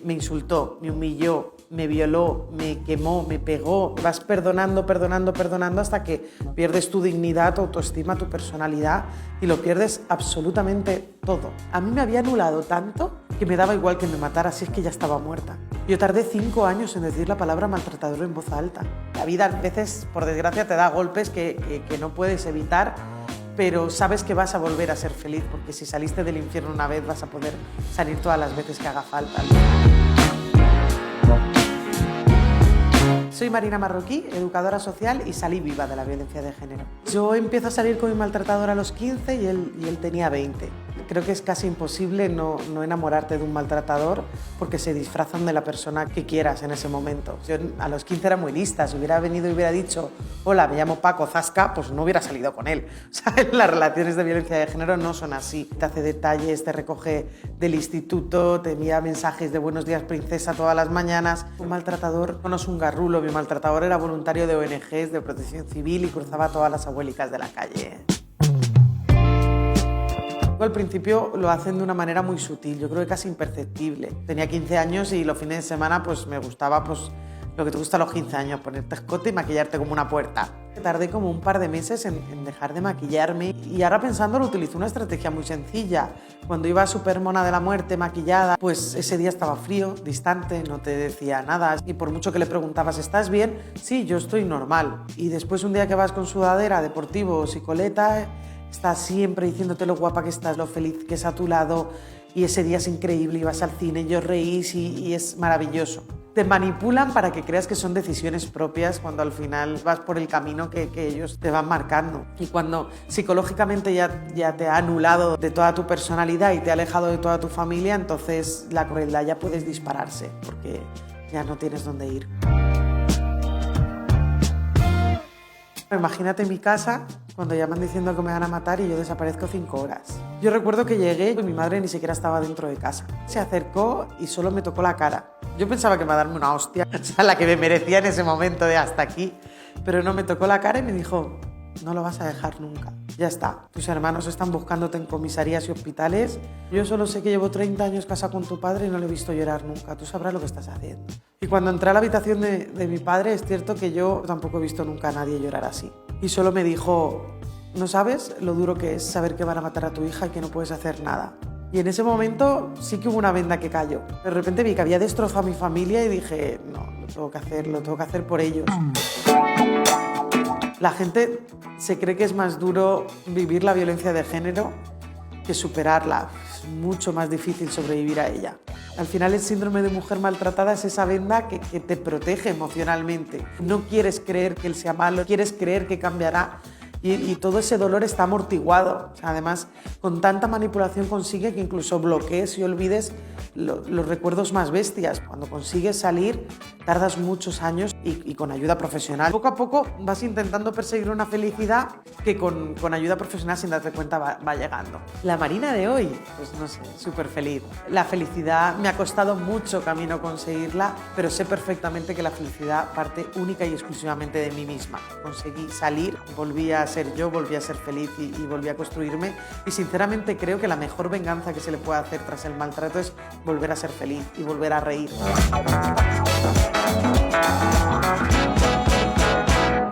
me insultó, me humilló, me violó, me quemó, me pegó. Vas perdonando hasta que pierdes tu dignidad, tu autoestima, tu personalidad y lo pierdes absolutamente todo. A mí me había anulado tanto que me daba igual que me matara, si es que ya estaba muerta. Yo tardé 5 años en decir la palabra maltratador en voz alta. La vida a veces, por desgracia, te da golpes que no puedes evitar, pero sabes que vas a volver a ser feliz, porque si saliste del infierno una vez vas a poder salir todas las veces que haga falta. Soy Marina Marroquí, educadora social y salí viva de la violencia de género. Yo empiezo a salir con mi maltratador a los 15 y él tenía 20. Creo que es casi imposible no enamorarte de un maltratador porque se disfrazan de la persona que quieras en ese momento. Yo a los 15 era muy lista, si hubiera venido y hubiera dicho hola, me llamo Paco Zasca, pues no hubiera salido con él. O sea, las relaciones de violencia de género no son así. Te hace detalles, te recoge del instituto, te envía mensajes de buenos días princesa todas las mañanas. Un maltratador no es un garrulo, mi maltratador era voluntario de ONGs, de protección civil y cruzaba a todas las abuelicas de la calle. Al principio lo hacen de una manera muy sutil, yo creo que casi imperceptible. Tenía 15 años y los fines de semana pues me gustaba lo que te gusta a los 15 años, ponerte escote y maquillarte como una puerta. Tardé como un par de meses en dejar de maquillarme y ahora pensándolo utilicé una estrategia muy sencilla. Cuando iba súper mona de la muerte, maquillada, pues ese día estaba frío, distante, no te decía nada y por mucho que le preguntabas ¿estás bien? Sí, yo estoy normal. Y después un día que vas con sudadera, deportivo o psicoleta, estás siempre diciéndote lo guapa que estás, lo feliz que es a tu lado y ese día es increíble y vas al cine y os reís y es maravilloso. Te manipulan para que creas que son decisiones propias cuando al final vas por el camino que ellos te van marcando. Y cuando psicológicamente ya te ha anulado de toda tu personalidad y te ha alejado de toda tu familia, entonces la crueldad ya puedes dispararse porque ya no tienes dónde ir. Imagínate mi casa cuando llaman diciendo que me van a matar y yo desaparezco 5 horas. Yo recuerdo que llegué y mi madre ni siquiera estaba dentro de casa. Se acercó y solo me tocó la cara. Yo pensaba que me iba a darme una hostia, o sea, la que me merecía en ese momento de hasta aquí, pero no, me tocó la cara y me dijo, no lo vas a dejar nunca. Ya está, tus hermanos están buscándote en comisarías y hospitales. Yo solo sé que llevo 30 años casada con tu padre y no le he visto llorar nunca. Tú sabrás lo que estás haciendo. Y cuando entré a la habitación de mi padre, es cierto que yo tampoco he visto nunca a nadie llorar así. Y solo me dijo, no sabes lo duro que es saber que van a matar a tu hija y que no puedes hacer nada. Y en ese momento sí que hubo una venda que cayó. De repente vi que había destrozado a mi familia y dije, no, lo tengo que hacer por ellos. La gente se cree que es más duro vivir la violencia de género que superarla. Es mucho más difícil sobrevivir a ella. Al final el síndrome de mujer maltratada es esa venda que te protege emocionalmente. No quieres creer que él sea malo, quieres creer que cambiará. Y todo ese dolor está amortiguado. O sea, además, con tanta manipulación consigue que incluso bloquees y olvides los recuerdos más bestias. Cuando consigues salir, tardas muchos años y con ayuda profesional. Poco a poco vas intentando perseguir una felicidad que con ayuda profesional, sin darte cuenta, va llegando. La Marina de hoy, pues no sé, súper feliz. La felicidad me ha costado mucho camino conseguirla, pero sé perfectamente que la felicidad parte única y exclusivamente de mí misma. Conseguí salir, volví a ser yo, volví a ser feliz y volví a construirme y sinceramente creo que la mejor venganza que se le puede hacer tras el maltrato es volver a ser feliz y volver a reír.